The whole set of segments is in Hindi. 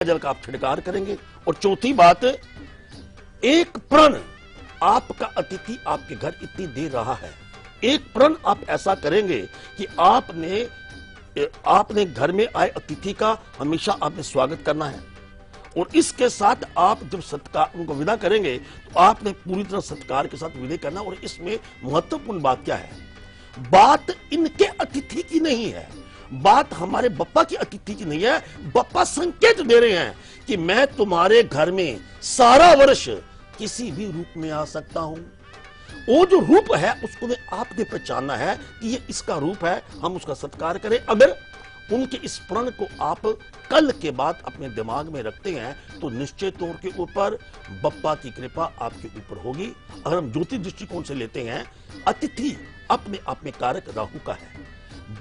जल का आप छिड़कार करेंगे। और चौथी बात, एक प्रण आपका अतिथि आपके घर इतनी देर रहा है, एक प्रण आप ऐसा करेंगे कि आपने घर में आए अतिथि का हमेशा आपने स्वागत करना है। और इसके साथ आप जब सत्कार उनको विदा करेंगे तो आपने पूरी तरह सत्कार के साथ विदा करना। और इसमें महत्वपूर्ण बात क्या है, बात इनके अतिथि की नहीं है, बात हमारे बप्पा की अतिथि की नहीं है। बप्पा संकेत दे रहे हैं कि मैं तुम्हारे घर में सारा वर्ष किसी भी रूप में आ सकता हूं। वो जो रूप है उसको में आपने पहचानना है कि ये इसका रूप है, हम उसका सत्कार करें। अगर उनके इस प्रण को आप कल के बाद अपने दिमाग में रखते हैं तो निश्चय तौर के ऊपर बप्पा की कृपा आपके ऊपर होगी। अगर हम ज्योतिष दृष्टिकोण से लेते हैं, अतिथि अपने आप में कारक राहु का है,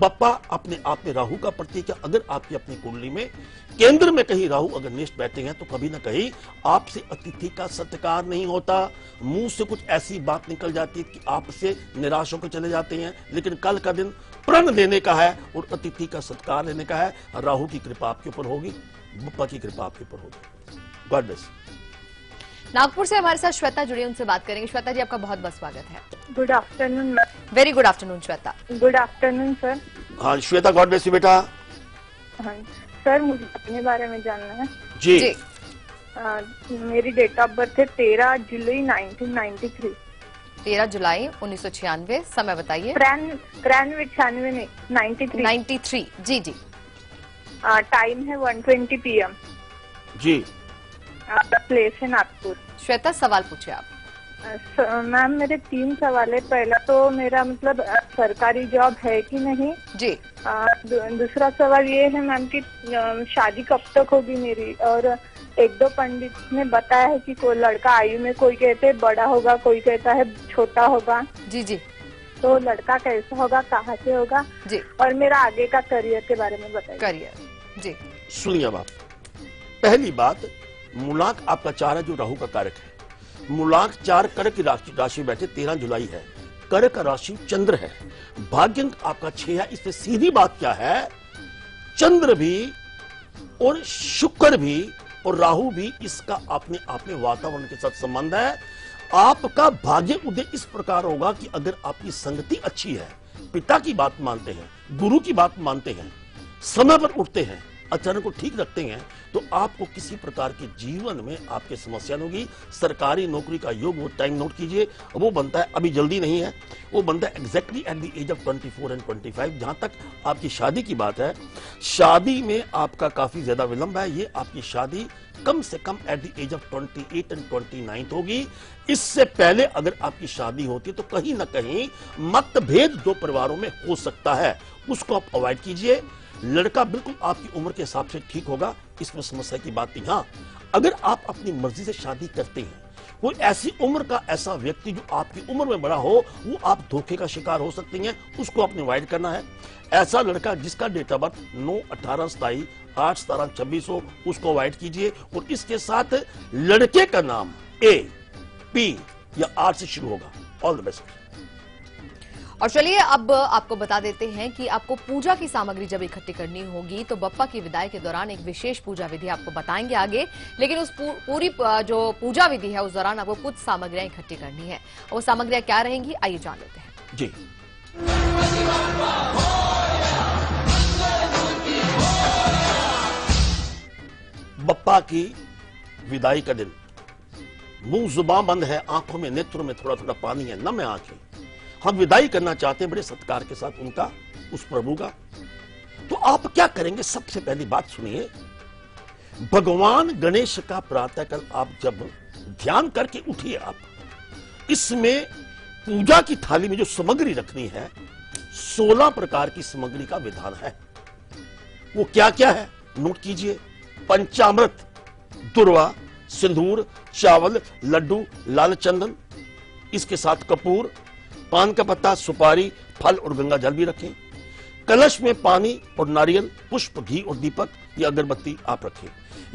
बप्पा अपने आप में राहु का प्रतीक है। अगर आपकी अपनी कुंडली में केंद्र में कहीं राहु अगर निष्ठ बैठे हैं तो कभी ना कहीं आपसे अतिथि का सत्कार नहीं होता, मुंह से कुछ ऐसी बात निकल जाती है कि आपसे निराश होकर चले जाते हैं। लेकिन कल का दिन प्रण लेने का है और अतिथि का सत्कार लेने का है। राहु की कृपा आपके ऊपर होगी, बप्पा की कृपा आपके ऊपर होगी। God bless. नागपुर से हमारे साथ श्वेता जुड़ी, उनसे बात करेंगे। श्वेता जी, आपका बहुत बहुत स्वागत है। Good afternoon ma'am. Very good afternoon Shweta. Good afternoon sir. हाँ श्वेता, गॉड ब्लेस यू बेटा। हाँ सर, मुझे अपने बारे में जानना है जी। मेरी डेट ऑफ बर्थ है 13 जुलाई 1993। 13 जुलाई 1996। समय बताइए। 93 में 93। जी जी। टाइम है 1:20 PM। जी। प्लेस है नागपुर। श्वेता, सवाल पूछिए आप। मैम मेरे 3 सवाल है। पहला तो मेरा मतलब सरकारी जॉब है कि नहीं जी। दूसरा सवाल ये है मैम कि शादी कब तक होगी मेरी। और 1-2 पंडित ने बताया है कि कोई लड़का आयु में, कोई कहते हैं बड़ा होगा, कोई कहता है छोटा होगा। जी जी। तो लड़का कैसा होगा, कहाँ से होगा जी। और मेरा आगे का करियर के बारे में बताइए। करियर जी। सुनिए अब आप, पहली बात, मूलांक आपका 4 है जो राहु का कारक है। मूलांक 4 कर्क की राशि बैठे 13 जुलाई है, कर्क राशि चंद्र है, भाग्यांक आपका 6 है। इससे सीधी बात क्या है, चंद्र भी और शुक्र भी और राहु भी, इसका अपने आप में वातावरण के साथ संबंध है। आपका भाग्य उदय इस प्रकार होगा कि अगर आपकी संगति अच्छी है, पिता की बात मानते हैं, गुरु की बात मानते हैं, समय पर उठते हैं, आचरण को ठीक रखते हैं, तो आपको किसी प्रकार के जीवन में आपके समस्या नहीं होगी। सरकारी नौकरी का योग, वो टाइम नोट कीजिए, वो बनता है, अभी जल्दी नहीं है, वो बनता है exactly at the age of 24 and 25। जहां तक आपकी शादी की बात है, शादी में आपका काफी ज्यादा विलंब है। ये आपकी शादी कम से कम at the age of 28 and 29 होगी। इससे पहले अगर आपकी शादी होती तो कहीं ना कहीं मतभेद 2 परिवारों में हो सकता है, उसको आप अवॉइड कीजिए। लड़का बिल्कुल आपकी उम्र के हिसाब से ठीक होगा, इसमें समस्या की बात नहीं। हाँ, अगर आप अपनी मर्जी से शादी करते हैं, कोई ऐसी उम्र का ऐसा व्यक्ति जो आपकी उम्र में बड़ा हो, वो आप धोखे का शिकार हो सकते हैं, उसको आपने अवॉइड करना है। ऐसा लड़का जिसका डेट ऑफ बर्थ 9, 18, 27, 8, 17, 26 हो, उसको अवॉइड कीजिए। और इसके साथ लड़के का नाम A, P या R से शुरू होगा। All the best. और चलिए अब आपको बता देते हैं कि आपको पूजा की सामग्री जब इकट्ठी करनी होगी तो बप्पा की विदाई के दौरान एक विशेष पूजा विधि आपको बताएंगे आगे। लेकिन उस पूरी जो पूजा विधि है उस दौरान आपको कुछ सामग्रियां इकट्ठी करनी है। वो सामग्रियां क्या रहेंगी, आइए जान लेते हैं। जी। बप्पा की विदाई का दिन, मुंह जुबान बंद है, आंखों में नेत्रों में थोड़ा थोड़ा पानी है, नम है आंखें। हम विदाई करना चाहते हैं बड़े सत्कार के साथ उनका, उस प्रभु का। तो आप क्या करेंगे, सबसे पहली बात सुनिए। भगवान गणेश का प्रातःकाल आप जब ध्यान करके उठिए, आप इसमें पूजा की थाली में जो सामग्री रखनी है, 16 प्रकार की सामग्री का विधान है। वो क्या क्या है नोट कीजिए। पंचामृत, दुर्वा, सिंदूर, चावल, लड्डू, लाल चंदन, इसके साथ कपूर, पान का पत्ता, सुपारी, फल और गंगा जल भी रखें। कलश में पानी और नारियल, पुष्प, घी और दीपक या अगरबत्ती आप रखें।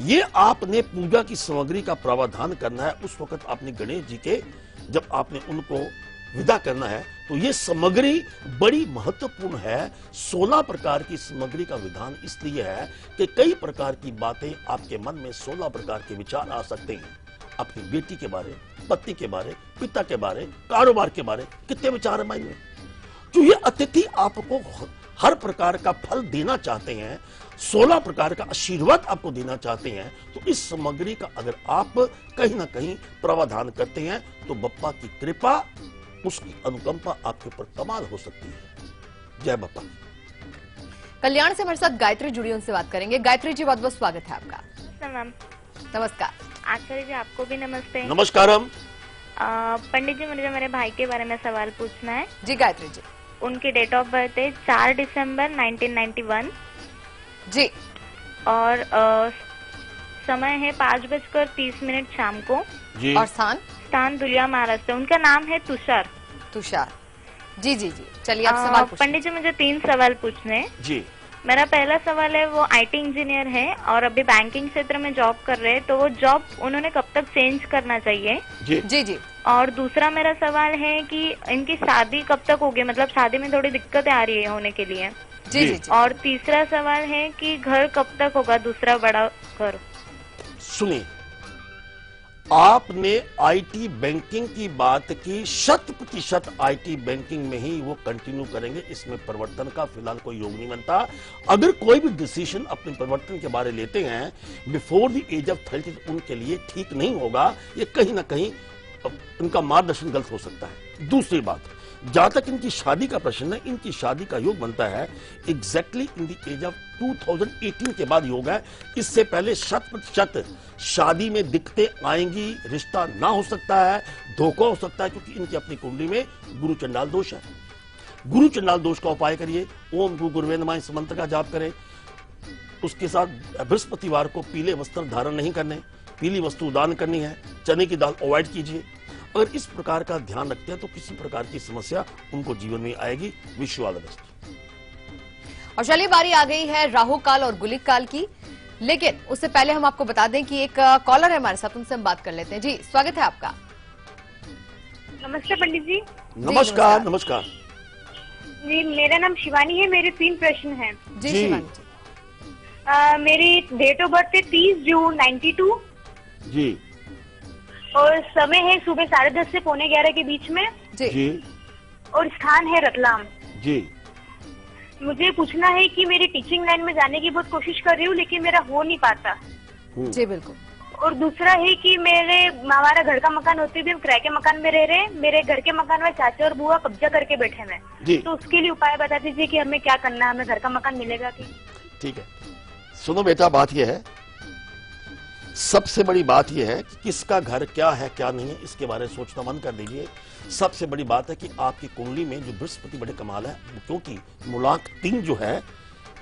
ये आपने पूजा की सामग्री का प्रावधान करना है। उस वक्त आपने गणेश जी के, जब आपने उनको विदा करना है तो ये सामग्री बड़ी महत्वपूर्ण है। 16 प्रकार की सामग्री का विधान इसलिए है कि कई प्रकार की बातें आपके मन में 16 प्रकार के विचार आ सकते हैं। अपनी बेटी के बारे, पति के बारे, पिता के बारे, कारोबार के बारे, कितने विचार है माइंड में। तो ये अतिथि आपको हर प्रकार का फल देना चाहते हैं, 16 प्रकार का आशीर्वाद आपको देना चाहते हैं। तो इस सामग्री का अगर आप कहीं ना कहीं प्रावधान करते हैं तो बप्पा की कृपा, उसकी अनुकंपा आपके ऊपर कमाल हो सकती है। जय बप्पा। कल्याण से हमारे साथ गायत्री जुड़ी, उनसे बात करेंगे। गायत्री जी, बहुत बहुत स्वागत है आपका। मैम नमस्कार। आचार्य जी, आपको भी नमस्ते। नमस्कारम। पंडित जी, मुझे मेरे भाई के बारे में सवाल पूछना है। जी गायत्री जी। उनकी डेट ऑफ बर्थ है 4 दिसंबर 1991 जी। और समय है 5:30 शाम को। जी। और स्थान दुलिया, महाराष्ट्र। उनका नाम है तुषार। तुषार। जी जी जी, चलिए आप सवाल पूछिए। पंडित जी, मुझे 3 सवाल पूछने हैं। जी। मेरा पहला सवाल है, वो आईटी इंजीनियर है और अभी बैंकिंग क्षेत्र में जॉब कर रहे हैं, तो वो जॉब उन्होंने कब तक चेंज करना चाहिए? जी जी जी। और दूसरा मेरा सवाल है कि इनकी शादी कब तक होगी, मतलब शादी में थोड़ी दिक्कतें आ रही है होने के लिए। जी जी जी। और तीसरा सवाल है कि घर कब तक होगा, दूसरा बड़ा घर? सुनिए, आपने आईटी बैंकिंग की बात की, 100% आईटी बैंकिंग में ही वो कंटिन्यू करेंगे, इसमें परिवर्तन का फिलहाल कोई योग नहीं बनता। अगर कोई भी डिसीजन अपने परिवर्तन के बारे लेते हैं बिफोर द एज ऑफ 30 उनके लिए ठीक नहीं होगा। ये कहीं ना कहीं उनका मार्गदर्शन गलत हो सकता है। दूसरी बात, जहां तक इनकी शादी का प्रश्न है, इनकी शादी का योग बनता है exactly in the age of 2018 के बाद योग है। इससे पहले 100% शादी में दिक्कतें आएंगी, रिश्ता ना हो सकता है, धोखा हो सकता है, क्योंकि इनकी अपनी कुंडली में गुरु चंडाल दोष है। गुरु चंडाल दोष का उपाय करिए, ओम गुरुवे नमः इस मंत्र का जाप करें। उसके साथ बृहस्पतिवार को पीले वस्त्र धारण नहीं करने, पीली वस्तु दान करनी है, चने की दाल अवॉइड कीजिए। अगर इस प्रकार का ध्यान रखते हैं तो किसी प्रकार की समस्या उनको जीवन में आएगी। Wish you all the best. और चलिए, बारी आ गई है राहु काल और गुलिक काल की, लेकिन उससे पहले हम आपको बता दें कि एक कॉलर है हमारे साथ, उनसे हम बात कर लेते हैं। जी, स्वागत है आपका। नमस्ते पंडित जी। नमस्कार। नमस्कार जी, मेरा नाम शिवानी है। मेरे 3 प्रश्न हैं। जी जी। शिवानी जी। मेरी डेट ऑफ बर्थ है 30 जून 92 जी। और समय है सुबह 10:30 से 11:15 के बीच में। जी जी। और स्थान है रतलाम। जी। मुझे पूछना है कि मेरी टीचिंग लाइन में जाने की बहुत कोशिश कर रही हूँ, लेकिन मेरा हो नहीं पाता। जी बिल्कुल। और दूसरा है कि हमारा घर का मकान होते हुए हम किराए के मकान में रह रहे हैं। मेरे घर के मकान में चाचा और बुआ कब्जा करके बैठे हैं। जी। तो उसके लिए उपाय बता दीजिए कि हमें क्या करना है, हमें घर का मकान मिलेगा कि? ठीक है, सुनो बेटा, बात यह है, सबसे बड़ी बात यह है कि किसका घर क्या है क्या नहीं है, इसके बारे में सोचना बंद कर दीजिए। सबसे बड़ी बात है कि आपकी कुंडली में जो बृहस्पति बड़े कमाल है, क्योंकि मूलांक 3 जो है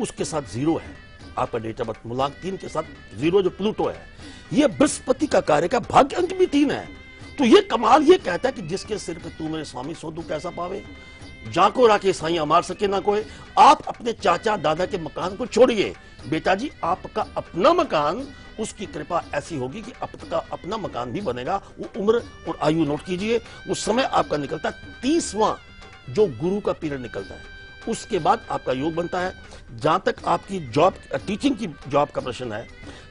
उसके साथ 0 है। आपका डेटा बर्थ मूलांक 3 के साथ 0 जो प्लूटो है, यह बृहस्पति का कार्य का भाग्य अंक भी 3 है। तो ये कमाल ये कहता है कि जिसके सिर पे तू मेरे स्वामी सो दुख कैसा पावे, जाको राके साईं मार सके ना कोई। आप अपने चाचा दादा के मकान को छोड़िए बेटा जी, आपका अपना मकान, उसकी कृपा ऐसी होगी कि आपका अपना मकान भी बनेगा। वो उम्र और आयु नोट कीजिए, वो समय आपका निकलता है 30वां जो गुरु का पीरियड निकलता है, उसके बाद आपका योग बनता है। जहां तक आपकी जॉब, टीचिंग की जॉब का प्रश्न है,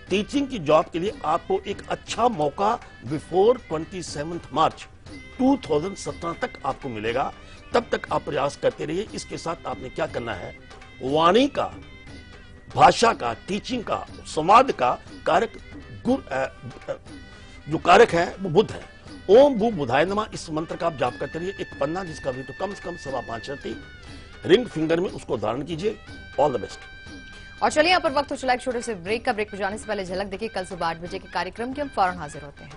टीचिंग की जॉब के लिए आपको एक अच्छा मौका बिफोर 27 मार्च 2017 तक आपको मिलेगा। तब तक आप प्रयास करते रहिए। इसके साथ आपने क्या करना है, वाणी का, भाषा का, टीचिंग का, संवाद का कारक जो कारक है वो बुध है। ओम भू बुधाय नमः इस मंत्र का आप जाप करते रहिए। एक पन्ना जिसका वेट तो कम से कम 5.25 रति, रिंग फिंगर में उसको धारण कीजिए। All the best. और चलिए, यहाँ पर वक्त हो चला एक छोटे से ब्रेक का। ब्रेक पर जाने से पहले झलक देखिए कल सुबह 8 बजे के कार्यक्रम की। हम फौरन हाजिर होते हैं।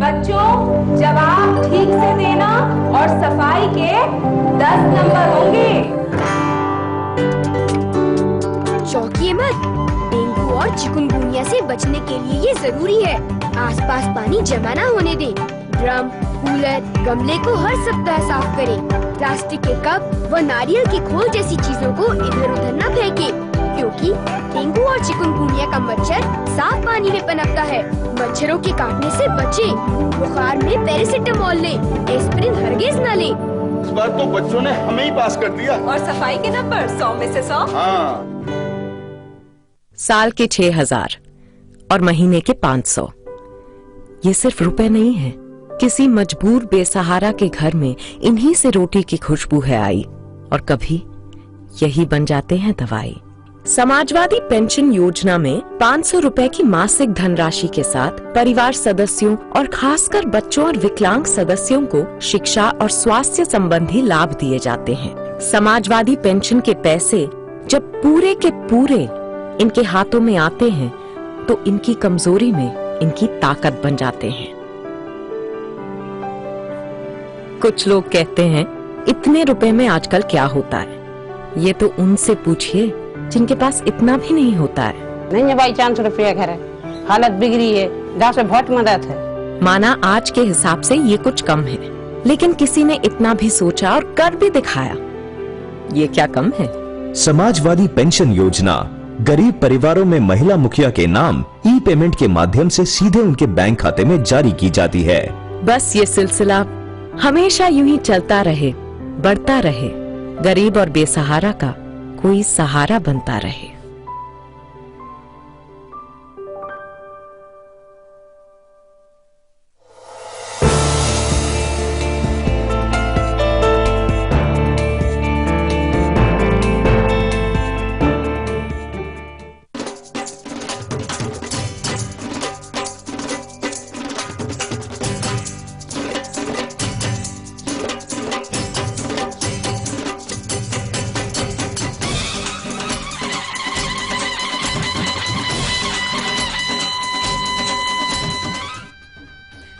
बच्चों जवाब ठीक से देना और सफाई के 10 नंबर होंगे। चौंकिए मत, डेंगू और चिकुनगुनिया से बचने के लिए ये जरूरी है। आसपास पानी जमा न होने दें। ड्रम, कूलर, गमले को हर सप्ताह साफ करें। प्लास्टिक के कप व नारियल की खोल जैसी चीजों को इधर उधर न फेंकें, क्योंकि डेंगू और चिकुनगुनिया का मच्छर साफ पानी में पनपता है। मच्छरों के काटने से बचें। बुखार में पैरासिटामोल लें, एस्पिरिन हरगिज न लें। इस बार तो बच्चों ने हमें ही पास कर दिया। और सफाई के नंबर 100 में से 100। हाँ। साल के 6000 और महीने के 500। ये सिर्फ रुपए नहीं है, किसी मजबूर बेसहारा के घर में इन्हीं से रोटी की खुशबू है आई, और कभी यही बन जाते हैं दवाई। समाजवादी पेंशन योजना में 500 रुपए की मासिक धनराशि के साथ परिवार सदस्यों और खासकर बच्चों और विकलांग सदस्यों को शिक्षा और स्वास्थ्य संबंधी लाभ दिए जाते हैं। समाजवादी पेंशन के पैसे जब पूरे के पूरे इनके हाथों में आते हैं तो इनकी कमजोरी में इनकी ताकत बन जाते हैं। कुछ लोग कहते हैं इतने रुपए में आजकल क्या होता है, ये तो उनसे पूछिए जिनके पास इतना भी नहीं होता है। नहीं है भाई, 500 रुपया घर है, हालत बिगड़ी है, 10 में बहुत मदद है। माना आज के हिसाब से ये कुछ कम है, लेकिन किसी ने इतना भी सोचा और कर भी दिखाया। ये क्या कम है? समाजवादी पेंशन योजना गरीब परिवारों में महिला मुखिया के नाम ई पेमेंट के माध्यम से सीधे उनके बैंक खाते में जारी की जाती है। बस ये सिलसिला हमेशा यूं ही चलता रहे, बढ़ता रहे, गरीब और बेसहारा का कोई सहारा बनता रहे।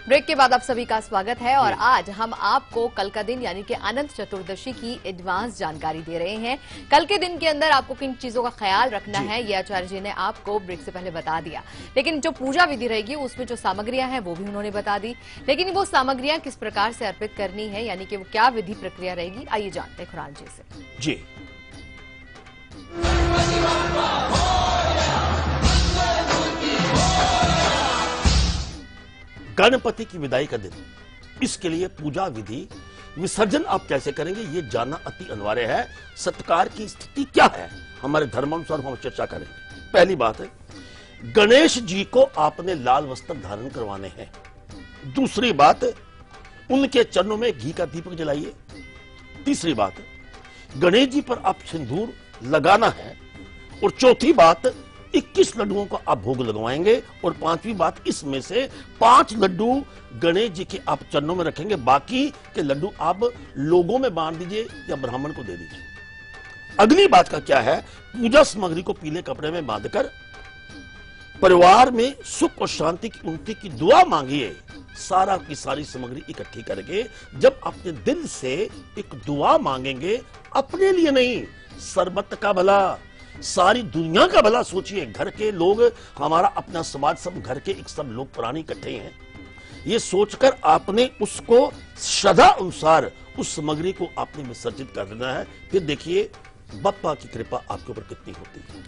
ब्रेक के बाद आप सभी का स्वागत है और आज हम आपको कल का दिन यानी कि अनंत चतुर्दशी की एडवांस जानकारी दे रहे हैं। कल के दिन के अंदर आपको किन चीजों का ख्याल रखना है ये आचार्य जी ने आपको ब्रेक से पहले बता दिया, लेकिन जो पूजा विधि रहेगी उसमें जो सामग्रियां हैं वो भी उन्होंने बता दी, लेकिन वो सामग्रियां किस प्रकार से अर्पित करनी है यानी कि वो क्या विधि प्रक्रिया रहेगी, आइए जानते हैं खुरान जी से। जी गणपति की विदाई का दिन, इसके लिए पूजा विधि विसर्जन आप कैसे करेंगे ये जानना अति अनिवार्य है। सत्कार की स्थिति क्या है हमारे धर्मानुसार हम चर्चा करेंगे। पहली बात है, गणेश जी को आपने लाल वस्त्र धारण करवाने हैं। दूसरी बात, उनके चरणों में घी का दीपक जलाइए। तीसरी बात, गणेश जी पर आप सिंदूर लगाना है। और चौथी बात, 21 लड्डुओं को आप भोग लगवाएंगे। और पांचवी बात, इसमें से 5 लड्डू गणेश जी के आप चरणों में रखेंगे, बाकी के लड्डू आप लोगों में बांट दीजिए या ब्राह्मण को दे दीजिए। अगली बात का क्या है, पूजा सामग्री को पीले कपड़े में बांधकर परिवार में सुख और शांति की उन्नति की दुआ मांगिए। सारा की सारी सामग्री इकट्ठी करके जब अपने दिल से एक दुआ मांगेंगे, अपने लिए नहीं, सरबत का भला, सारी दुनिया का भला सोचिए। घर के लोग, हमारा अपना समाज, सब घर के एक सब लोग पुराने इकट्ठे हैं, ये सोचकर आपने उसको श्रद्धा अनुसार उस सामग्री को आपने विसर्जित कर देना है। फिर देखिए बप्पा की कृपा आपके ऊपर कितनी होती है।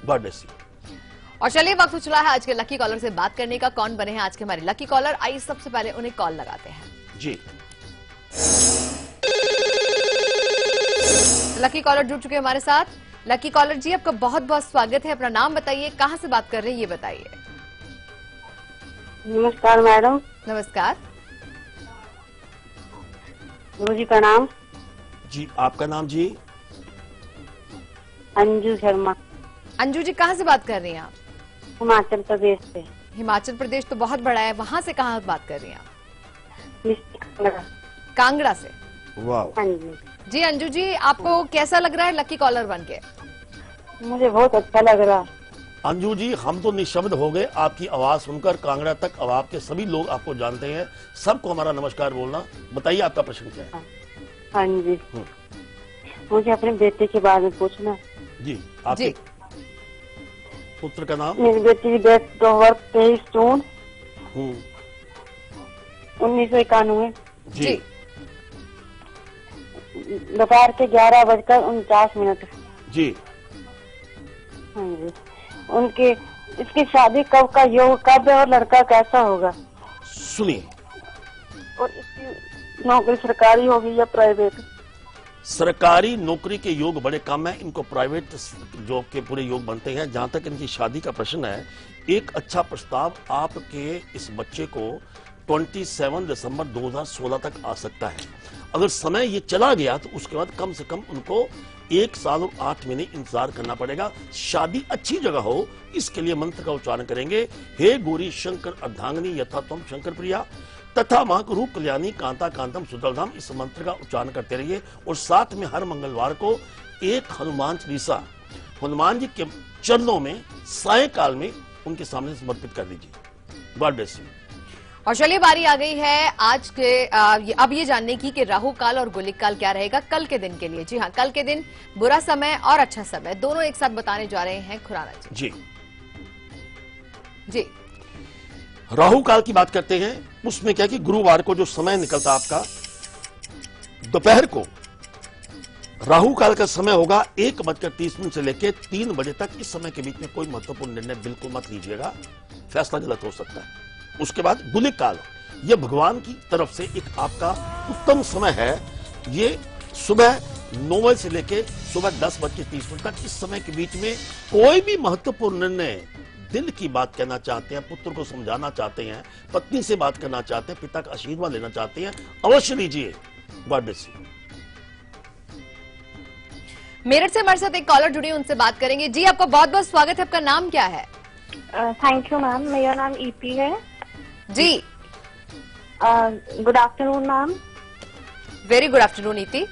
God bless you. और चलिए वक्त हो चला है आज के लकी कॉलर से बात करने का। कौन बने हैं आज के हमारे लकी कॉलर, आइए सबसे पहले उन्हें कॉल लगाते हैं। जी लकी कॉलर जुड़ चुके हैं हमारे साथ। लकी कॉलर जी, आपका बहुत बहुत स्वागत है। अपना नाम बताइए, कहां से बात कर रहे हैं ये बताइए। नमस्कार मैडम। नमस्कार गुरु जी का नाम। जी आपका नाम जी? अंजू शर्मा। अंजू जी कहां से बात कर रही हैं आप? हिमाचल प्रदेश से। हिमाचल प्रदेश तो बहुत बड़ा है, वहां से कहां बात कर रही हैं आप? कांगड़ा। कांगड़ा से। वाह। हाँ जी। जी अंजू जी, आपको कैसा लग रहा है लकी कॉलर बनके? मुझे बहुत अच्छा लग रहा। अंजू जी, हम तो निशब्द हो गए आपकी आवाज सुनकर। कांगड़ा तक अब आपके सभी लोग आपको जानते हैं, सबको हमारा नमस्कार बोलना। बताइए आपका प्रश्न क्या है? हाँ जी, मुझे अपने बेटे के बारे में पूछना है। जी, आपके पुत्र का नाम? मेरी बेटी की डेट ऑफ बर्थ 23 जून 1991। जी, दोपहर के 11:49। जी, हाँ जी। उनके इसकी शादी कब का योग कब है और लड़का कैसा होगा? सुनिए, और इसकी नौकरी सरकारी होगी या प्राइवेट? सरकारी नौकरी के योग बड़े कम है, इनको प्राइवेट जॉब के पूरे योग बनते हैं। जहां तक इनकी शादी का प्रश्न है, एक अच्छा प्रस्ताव आपके इस बच्चे को 27 दिसंबर 2016 तक आ सकता है। अगर समय ये चला गया तो उसके बाद कम से कम उनको 1 साल और 8 महीने इंतजार करना पड़ेगा। शादी अच्छी जगह हो, इसके लिए मंत्र का उच्चारण करेंगे। हे गौरी शंकर अर्धांगिनी यथा त्वं शंकर प्रिया तथा मां रूप कल्याणी कांता कांतम सुदलधाम, इस मंत्र का उच्चारण करते रहिए। और साथ में हर मंगलवार को एक हनुमान चालीसा हनुमान जी के चरणों में सायंकाल में उनके सामने समर्पित कर दीजिए। God bless you. और चलिए, बारी आ गई है आज के अब ये जानने की कि राहु काल और गुलिक काल क्या रहेगा कल के दिन के लिए। जी हाँ, कल के दिन बुरा समय और अच्छा समय दोनों एक साथ बताने जा रहे हैं खुराना जी। जी, राहु काल की बात करते हैं। उसमें क्या कि गुरुवार को जो समय निकलता आपका दोपहर को, राहु काल का समय होगा 1:30 से लेकर 3 बजे तक। इस समय के बीच में कोई महत्वपूर्ण निर्णय बिल्कुल मत लीजिएगा, फैसला गलत हो सकता है। उसके बाद गुलिक काल, यह भगवान की तरफ से एक आपका उत्तम समय है। ये सुबह 9 बजे से लेकर सुबह 10:30 तक। इस समय के बीच में कोई भी महत्वपूर्ण निर्णय, दिल की बात कहना चाहते हैं, पुत्र को समझाना चाहते हैं, पत्नी से बात करना चाहते हैं, पिता का आशीर्वाद लेना चाहते हैं, अवश्य लीजिए। God bless you. मेरठ से हमारे साथ एक कॉलर जुड़ी, उनसे बात करेंगे। जी, आपका बहुत बहुत स्वागत है। आपका नाम क्या है? थैंक यू मैम, मेरा नाम ईपी है। जी, good afternoon ma'am. Very good afternoon ईति।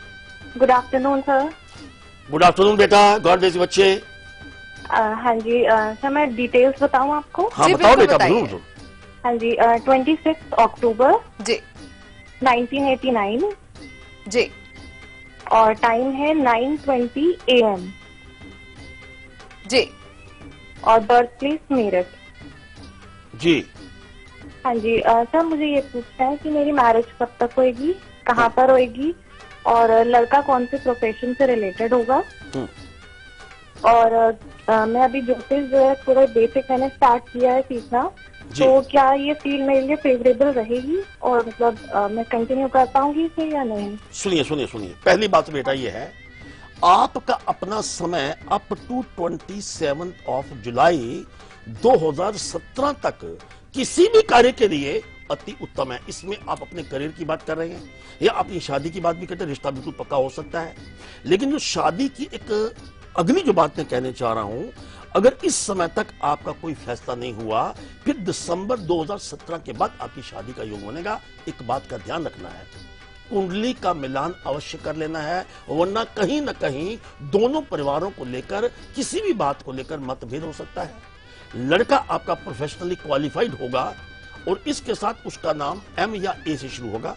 Good afternoon sir. Good afternoon बेटा, गॉड ब्लेस यू बच्चे। हाँ जी सर, मैं डिटेल्स बताऊं आपको? हाँ जी, बताओ बिल्कुल बेटा, बताइए। जरूर। हाँ जी, 26 अक्टूबर जी 1989 जी और टाइम है 9:20 AM जी। और बर्थ प्लेस मेरठ। जी, हाँ जी सर, मुझे ये पूछना है कि मेरी मैरिज कब तक होएगी, कहाँ पर होएगी और लड़का कौन से प्रोफेशन से रिलेटेड होगा। और मैं अभी ज्योतिष जो है थोड़ा बेसिक मैंने स्टार्ट किया है सीखना, तो क्या ये फील्ड मेरे लिए फेवरेबल रहेगी और मतलब मैं कंटिन्यू कर पाऊंगी इसे या नहीं? सुनिए सुनिए सुनिए, पहली बात बेटा ये है, आपका अपना समय अप टू 27 जुलाई 2017 तक किसी भी कार्य के लिए अति उत्तम है। इसमें आप अपने करियर की बात कर रहे हैं या अपनी शादी की बात भी करते हैं, रिश्ता बिल्कुल पक्का हो सकता है। लेकिन जो शादी की एक अगली जो बात मैं कहने चाह रहा हूं, अगर इस समय तक आपका कोई फैसला नहीं हुआ, फिर दिसंबर 2017 के बाद आपकी शादी का योग बनेगा। एक बात का ध्यान रखना है, कुंडली का मिलान अवश्य कर लेना है, वरना कहीं ना कहीं दोनों परिवारों को लेकर किसी भी बात को लेकर मतभेद हो सकता है। लड़का आपका प्रोफेशनली क्वालिफाइड होगा और इसके साथ उसका नाम M या A से शुरू होगा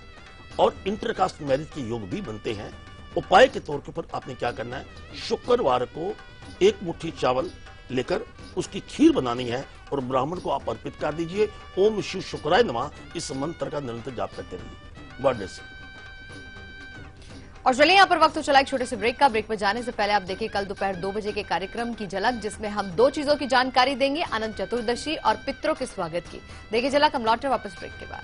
और इंटरकास्ट मैरिज के योग भी बनते हैं। उपाय के तौर के ऊपर आपने क्या करना है, शुक्रवार को 1 मुट्ठी चावल लेकर उसकी खीर बनानी है और ब्राह्मण को आप अर्पित कर दीजिए। ओम शिव शुक्राय नमः, इस मंत्र का निरंतर जाप करते रहिए। God bless you. और चलिए, यहाँ पर वक्त तो चला एक छोटे से ब्रेक का। ब्रेक पर जाने से पहले आप देखिए कल दोपहर 2 बजे के कार्यक्रम की झलक, जिसमें हम 2 चीजों की जानकारी देंगे, अनंत चतुर्दशी और पितरों के स्वागत की। देखिए झलक, हम लौटे वापस ब्रेक के बाद।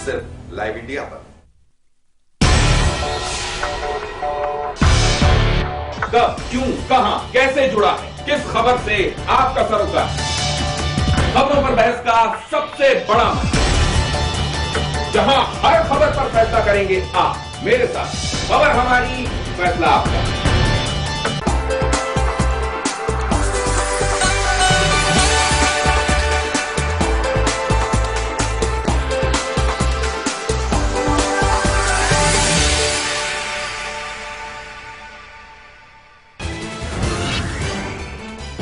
सिर्फ लाइव इंडिया पर। कब, क्यों, कहां, कैसे जुड़ा है, किस खबर से आपका सरोकार? खबरों पर बहस का सबसे बड़ा मंच, जहां हर खबर पर फैसला करेंगे आप मेरे साथ। खबर हमारी, फैसला आपका।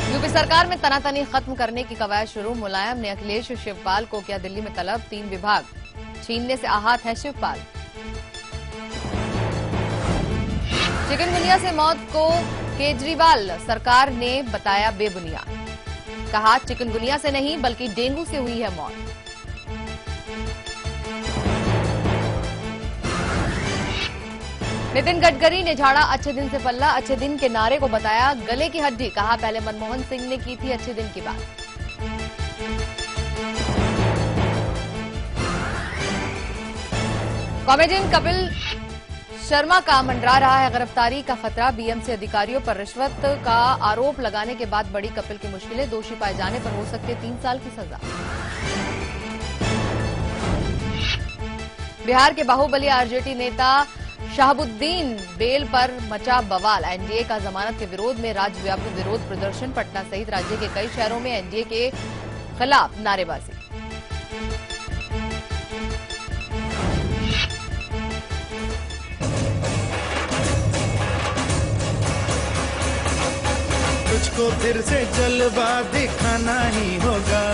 यूपी सरकार में तनातनी खत्म करने की कवायद शुरू। मुलायम ने अखिलेश शिवपाल को किया दिल्ली में तलब। 3 विभाग छीनने से आहत है शिवपाल। चिकनगुनिया से मौत को केजरीवाल सरकार ने बताया बेबुनियाद। कहा चिकनगुनिया से नहीं बल्कि डेंगू से हुई है मौत। नितिन गडकरी ने झाड़ा अच्छे दिन से पल्ला। अच्छे दिन के नारे को बताया गले की हड्डी। कहा पहले मनमोहन सिंह ने की थी अच्छे दिन की बात। कॉमेडियन कपिल शर्मा का मंडरा रहा है गिरफ्तारी का खतरा। बीएमसी अधिकारियों पर रिश्वत का आरोप लगाने के बाद बढ़ी कपिल की मुश्किलें। दोषी पाए जाने पर हो सकती है 3 साल की सजा। बिहार के बाहुबली आरजेडी नेता शहाबुद्दीन बेल पर मचा बवाल। एनडीए का जमानत के विरोध में राज्यव्यापी विरोध प्रदर्शन। पटना सहित राज्य के कई शहरों में एनडीए के खिलाफ नारेबाजी। तुझको फिर से जलवा दिखाना ही होगा।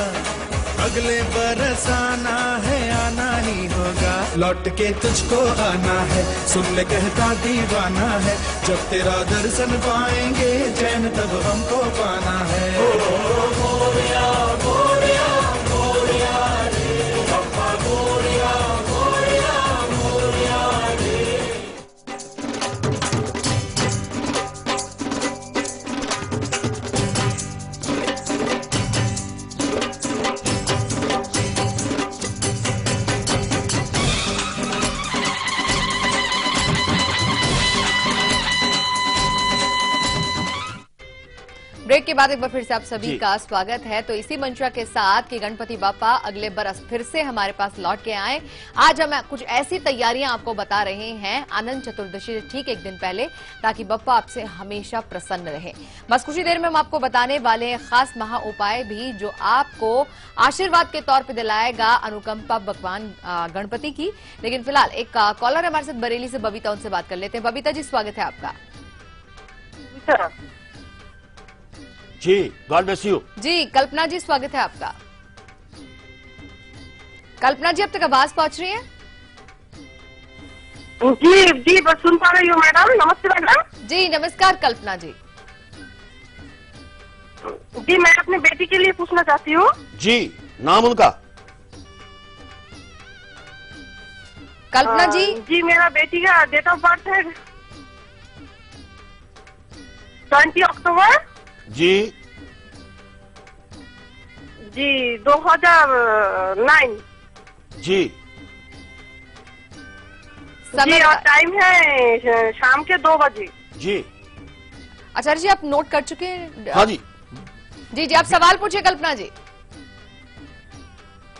अगले बरस आना है, आना ही होगा। लौट के तुझको आना है, सुन ले कहता दीवाना है। जब तेरा दर्शन पाएंगे चैन तब हमको पाना है। गोरिया गोरिया गोरिया रे पप्पा गोरिया गोरिया गोरिया रे। ब्रेक के बाद एक बार फिर से आप सभी का स्वागत है। तो इसी मंशा के साथ कि गणपति बापा अगले बरस फिर से हमारे पास लौट के आए, आज हम कुछ ऐसी तैयारियां आपको बता रहे हैं अनंत चतुर्दशी से ठीक एक दिन पहले, ताकि बप्पा आपसे हमेशा प्रसन्न रहे। बस कुछ ही देर में हम आपको बताने वाले हैं खास महा उपाय भी, जो आपको आशीर्वाद के तौर पर दिलाएगा अनुकंपा भगवान गणपति की। लेकिन फिलहाल एक कॉलर हमारे साथ बरेली से बबीता, उनसे बात कर लेते हैं। बबीता जी, स्वागत है आपका। जी, गॉड ब्लेस यू। जी, कल्पना जी, स्वागत है आपका। कल्पना जी, अब तक आवाज पहुंच रही है? जी जी, बस सुन पा रही हूँ मैडम। नमस्ते मैडम। जी नमस्कार कल्पना जी। जी, मैं अपनी बेटी के लिए पूछना चाहती हूँ। जी, नाम उनका? कल्पना जी। जी, मेरा बेटी का डेट ऑफ बर्थ है 20 अक्टूबर जी 2009 जी। जी, और टाइम है शाम के 2 बजे। जी। आचार्य जी, आप नोट कर चुके हैं? हाँ जी। जी जी, आप सवाल पूछिए कल्पना जी।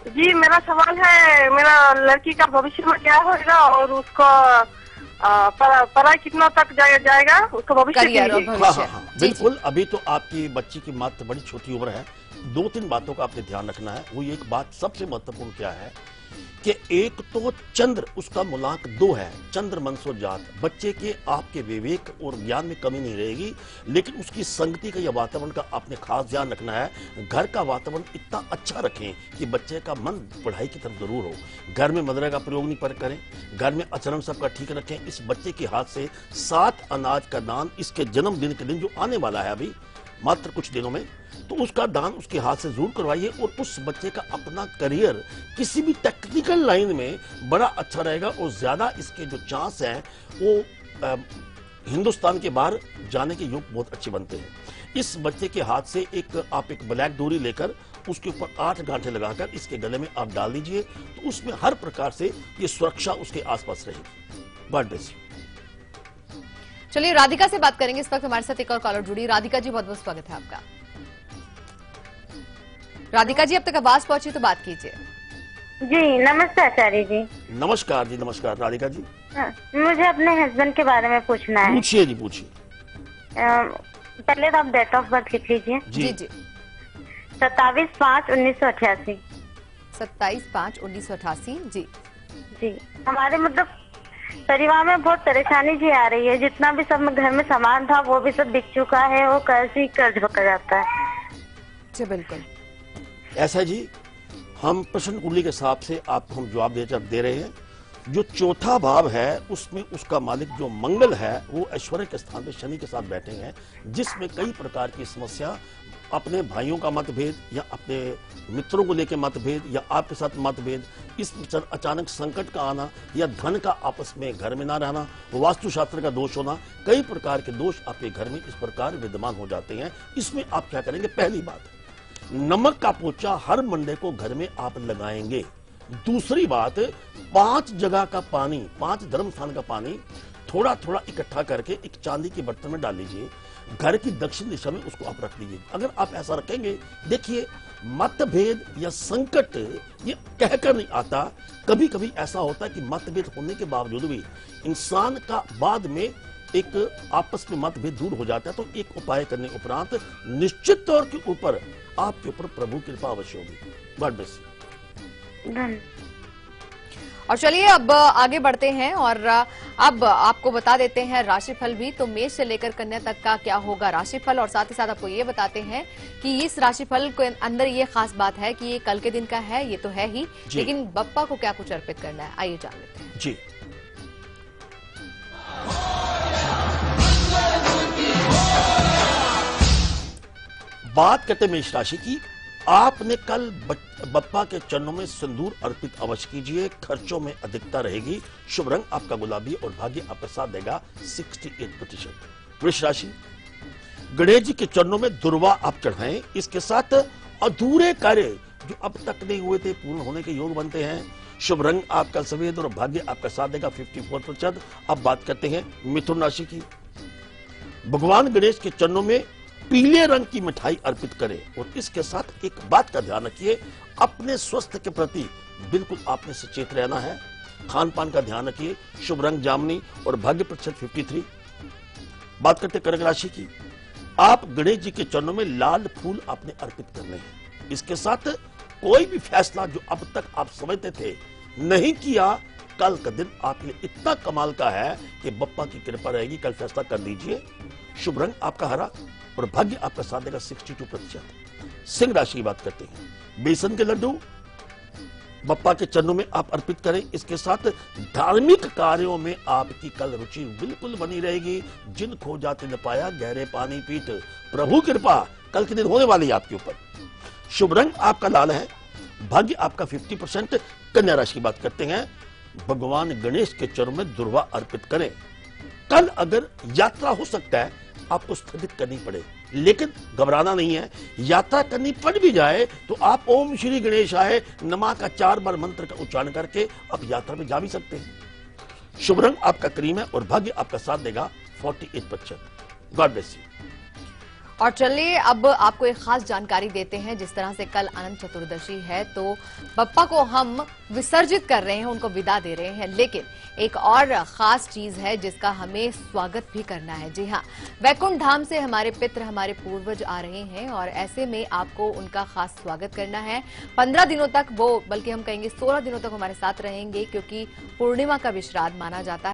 जी, मेरा सवाल है, मेरा लड़की का भविष्य में क्या होगा और उसका पढ़ाई कितना तक जाएगा उसका भविष्य के लिए? हाँ, बिल्कुल। अभी तो आपकी बच्ची की मात्र बड़ी छोटी उम्र है। 2-3 बातों का आपने ध्यान रखना है। वो एक बात सबसे महत्वपूर्ण क्या है कि एक तो चंद्र उसका मुलाक 2 है, चंद्र मनसो जात। बच्चे के आपके विवेक और ज्ञान में कमी नहीं रहेगी, लेकिन उसकी संगति का या वातावरण का आपने खास ध्यान रखना है। घर का वातावरण इतना अच्छा रखें कि बच्चे का मन पढ़ाई की तरफ जरूर हो। घर में मदिरा का प्रयोग नहीं करें, घर में आचरण सबका ठीक रखें। इस बच्चे के हाथ से 7 अनाज का दान इसके जन्मदिन के दिन जो आने वाला है अभी मात्र कुछ दिनों में, तो उसका दान उसके हाथ से जरूर करवाइए। और उस बच्चे का अपना करियर किसी भी टेक्निकल लाइन में बड़ा अच्छा रहेगा और ज्यादा इसके जो चांस हैं वो हिंदुस्तान के बाहर जाने के योग बहुत अच्छे बनते हैं। इस बच्चे के हाथ से आप एक ब्लैक डोरी लेकर उसके ऊपर 8 गांठें लगाकर इसके गले में आप डाल दीजिए, तो उसमें हर प्रकार से ये सुरक्षा उसके आसपास रहेगी। God bless you. चलिए राधिका से बात करेंगे। इस वक्त हमारे साथ एक और कॉलर जुड़ी। राधिका जी, बहुत बहुत स्वागत है आपका। राधिका जी, अब तक आवाज पहुंची तो बात कीजिए। जी नमस्ते आचार्य जी। नमस्कार जी, नमस्कार राधिका जी। मुझे अपने हस्बैंड के बारे में पूछना है। पूछिए जी, पूछिए। पहले तो आप डेट ऑफ बर्थ लिख लीजिए। जी जी। 27/5/1988। 27/5/1988। जी जी। हमारे मतलब परिवार में बहुत परेशानी जी आ रही है। जितना भी सब घर में सामान था वो भी सब बिक चुका है। वो कर्ज पकड़ जाता है। जी बिल्कुल ऐसा जी, हम प्रश्न कुंडली के हिसाब से आपको हम जवाब दे रहे हैं। जो चौथा भाव है उसमें उसका मालिक जो मंगल है वो ऐश्वर्य के स्थान पे शनि के साथ बैठे हैं, जिसमें कई प्रकार की समस्या, अपने भाइयों का मतभेद या अपने मित्रों को लेकर मतभेद या आपके साथ मतभेद, इस अचानक संकट का आना या धन का आपस में घर में ना रहना, वास्तुशास्त्र का दोष होना, कई प्रकार के दोष आपके घर में इस प्रकार विद्यमान हो जाते हैं। इसमें आप क्या करेंगे? पहली बात, नमक का पोचा हर मंडे को घर में आप लगाएंगे। दूसरी बात, 5 जगह का पानी, 5 धर्म स्थान का पानी थोड़ा थोड़ा इकट्ठा करके एक चांदी के बर्तन में डाल लीजिए। घर की दक्षिण दिशा में उसको आप रख दीजिए। अगर आप ऐसा रखेंगे, देखिए मतभेद या संकट ये कहकर नहीं आता। कभी कभी ऐसा होता है कि मतभेद होने के बावजूद भी इंसान का बाद में एक आपस में मतभेद दूर हो जाता है। तो एक उपाय करने उपरांत निश्चित तौर के ऊपर आपके ऊपर प्रभु की कृपा अवश्य होगी। God bless you. और चलिए अब आगे बढ़ते हैं और अब आपको बता देते हैं राशिफल भी। तो मेष से लेकर कन्या तक का क्या होगा राशिफल, और साथ ही साथ आपको ये बताते हैं कि इस राशिफल के अंदर ये खास बात है कि ये कल के दिन का है, ये तो है ही, लेकिन बप्पा को क्या कुछ अर्पित करना है, आइए जान लेते हैं। जी बात करते मेष राशि की। आपने कल बप्पा के चरणों में सिंदूर अर्पित अवश्य कीजिए। खर्चों में अधिकता रहेगी। शुभ रंग आपका गुलाबी और भाग्य आपका साथ देगा 68%। वृष राशि, गणेश जी के चरणों में दुर्वा आप चढ़ाएं। इसके साथ अधूरे कार्य जो अब तक नहीं हुए थे पूर्ण होने के योग बनते हैं। शुभ रंग आपका सफेद और भाग्य आपका साथ देगा 54%। अब बात करते हैं मिथुन राशि की। भगवान गणेश के चरणों में पीले रंग की मिठाई अर्पित करें और इसके साथ एक बात का ध्यान रखिए, अपने स्वास्थ्य के प्रति बिल्कुल आपने सचेत रहना है। खान पान का ध्यान रखिए। शुभ रंग जामुनी और भाग्य प्रतिशत 53। बात करते कर्क राशि की। आप गणेश जी के चरणों में लाल फूल आपने अर्पित करने हैं। इसके साथ कोई भी फैसला जो अब तक आप समझते थे नहीं किया, कल का दिन आपके लिए इतना कमाल का है कि बप्पा की कृपा रहेगी। कल फैसला कर लीजिए। शुभ रंग आपका हरा और भाग्य आपका साथ देगा 62%। सिंह राशि की बात करते हैं। बेसन के लड्डू बप्पा के चरणों में आप अर्पित करें। इसके साथ धार्मिक कार्यों में आपकी कल रुचि बिल्कुल बनी रहेगी। जिन खो जाते न पाया गहरे पानी पीट, प्रभु कृपा कल के दिन होने वाली है आपके ऊपर। शुभ रंग आपका लाल है। भाग्य आपका 50%। कन्या राशि की बात करते हैं। भगवान गणेश के चरणों में दुर्वा अर्पित करें। कल अगर यात्रा हो सकता है आपको स्थगित करनी पड़े, लेकिन घबराना नहीं है। यात्रा करनी पड़ भी जाए तो आप ओम श्री गणेशाय नमः का 4 बार मंत्र का उच्चारण करके आप यात्रा में जा भी सकते हैं। शुभ रंग आपका क्रीम है और भाग्य आपका साथ देगा 48%। God bless you. और चलिए अब आपको एक खास जानकारी देते हैं। जिस तरह से कल अनंत चतुर्दशी है तो बप्पा को हम विसर्जित कर रहे हैं, उनको विदा दे रहे हैं, लेकिन एक और खास चीज है जिसका हमें स्वागत भी करना है। जी हाँ, वैकुंठ धाम से हमारे पितृ, हमारे पूर्वज आ रहे हैं और ऐसे में आपको उनका खास स्वागत करना है। 15 दिनों तक वो, बल्कि हम कहेंगे 16 दिनों तक हमारे साथ रहेंगे, क्योंकि पूर्णिमा का भी श्राद्ध माना जाता है।